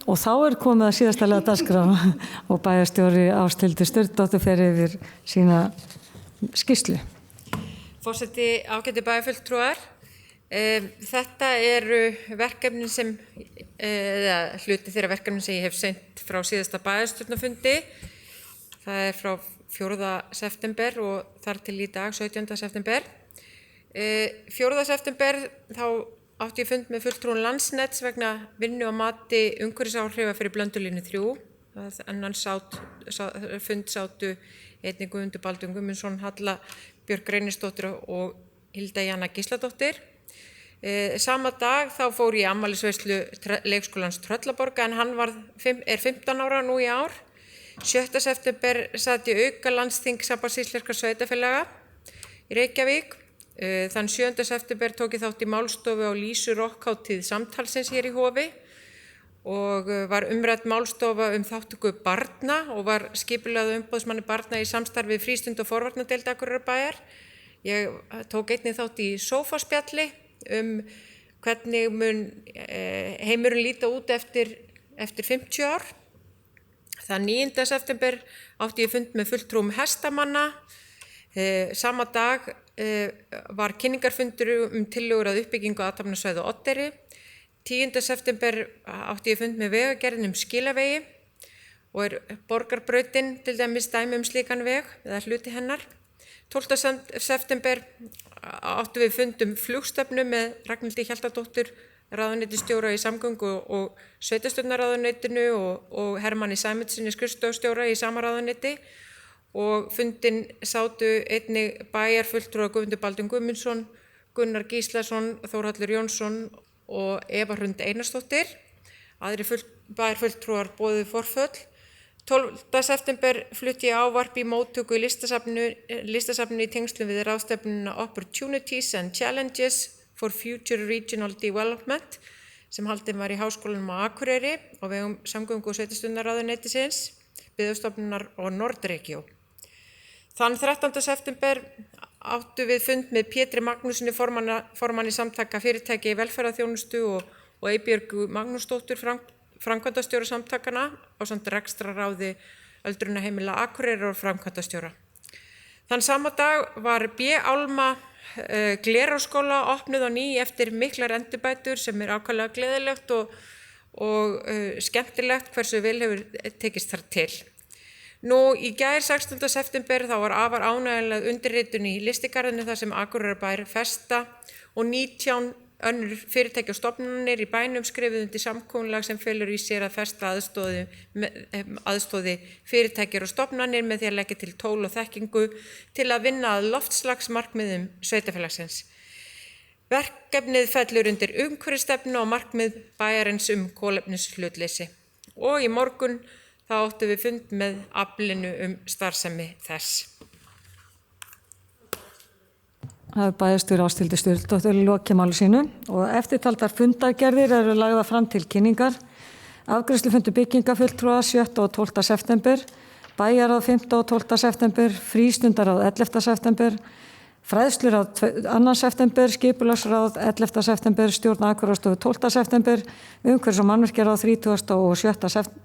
Og þá komið að síðasta dagskrá og bæjarstjóri Ásthildur Sturludóttir fer yfir sína skýrslu. Forseti, ágætu bæjarfulltrúar, þetta verkefnin sem, eða hluti þeirra verkefnin sem ég hef sent frá síðasta bæjarstjórnarfundi. Það frá 4. september og þar til í dag 17. september. 4. september þá átti ég fund með fulltrúum Landsnets vegna vinnu á mati umhverfisáhrifa fyrir Blöndulínu 3. Annan fund sátu einnig Guðmundur Baldur Guðmundsson, Halla Björk Reynisdóttir og Hilda Jana Gísladóttir. Sama dag þá fór ég í afmælisveislu leikskólans Tröllaborga en hann 15 ára nú í ár. 7. september sat ég auka landsþing Sambands íslenskra sveitarfélaga í Reykjavík. Þann 7. september tók ég þátt í málstofu á Lísu rokkhátíð samtalsins hér í Hofi og var umrædd málstofa þátttöku barna og var skipulögð umboðsmanni barna í samstarfi frístund- og forvarnardeild Akureyrarbæjar. Ég tók einnig þátt í sófaspjalli hvernig mun heimurinn líta út eftir 50 ár. Þann 9. september átti ég fund með fulltrúum hestamanna. Sama dag var kynningarfundur tillögur að uppbyggingu athafnasvæði á Oddeyri. 10. september átti ég fund með vegagerðin skilavegi og borgarbrautin til dæmis dæmi slíkan veg eða hluti hennar. 12. september áttu við fund flugstefnu með Ragnhildi Hjaltadóttur, ráðuneytisstjóra í samgöngu og sveitarstjórnarráðuneytinu og Hermanni Sæmundsssyni skrifstofustjóra í sama ráðuneyti. Og fundin sátu einnig bæjarfulltrúar Guðmundur Baldur Guðmundsson, Gunnar Gíslason, Þórhallur Jónsson og Eva Hrund Einarsdóttir. Aðrir bæjarfulltrúar boðuðu forföll. 12. september flutti ég ávarp í móttöku í listasafninu í tengslum við ráðstefnuna Opportunities and Challenges for Future Regional Development sem haldin var í Háskólanum á Akureyri á vegum samgöngu- og sveitarstjórnarráðuneytisins, Byggðastofnunar og Nordregio. Þann 13. september áttu við fund með Pétri Magnússyni formanni samtaka fyrirtækja í velferðarþjónustu og Eybjörgu Magnúsdóttur framkvæmdastjóra samtakana ásamt rekstrarráði öldrunarheimila Akureyrar og framkvæmdastjóra. Þann sama dag var B-álma Glerárskóla opnuð á ný eftir miklar endurbætur sem ákaflega gleðilegt og skemmtilegt hversu vel hefur tekist þar til. Nú í gær 16. september þá var afar ánægjuleg undirritun í listigarðinu þar sem Akureyrarbær festa og 19 önnur fyrirtæki og stofnanir í bænum skrifuðu undir samkomulag sem felur í sér að festa aðstoði fyrirtækir og stofnanir með því að leggja til tól og þekkingu til að vinna að loftslagsmarkmiðum sveitarfélagsins. Verkefnið fellur undir umhverfisstefnu og markmið bæjarins kolefnishlutleysi. Og í morgun þá áttu við fund með aflinu starfsemi þess. Það bæjarstjóri Ásthildur Sturludóttir lokið máli sínu og eftirtaldar fundargerðir lagðar fram til kynningar. Afgreiðslufundur byggingafulltrúa 7. og 12. september, bæjarráð 5. og 12. september, frístundaráð 11. september, fræðsluráð 2. september, skipulagsráð 11. september, stjórn Akureyrar 12. september, umhverfis- og mannvirkjaráð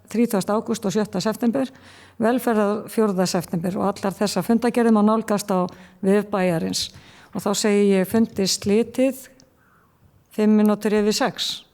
30. ágúst og 7. september, velferðar 4. september og allar þessar fundargerðir má nálgast á vef bæjarins. Og þá segi ég fundi slitið 5 mínútur yfir 6.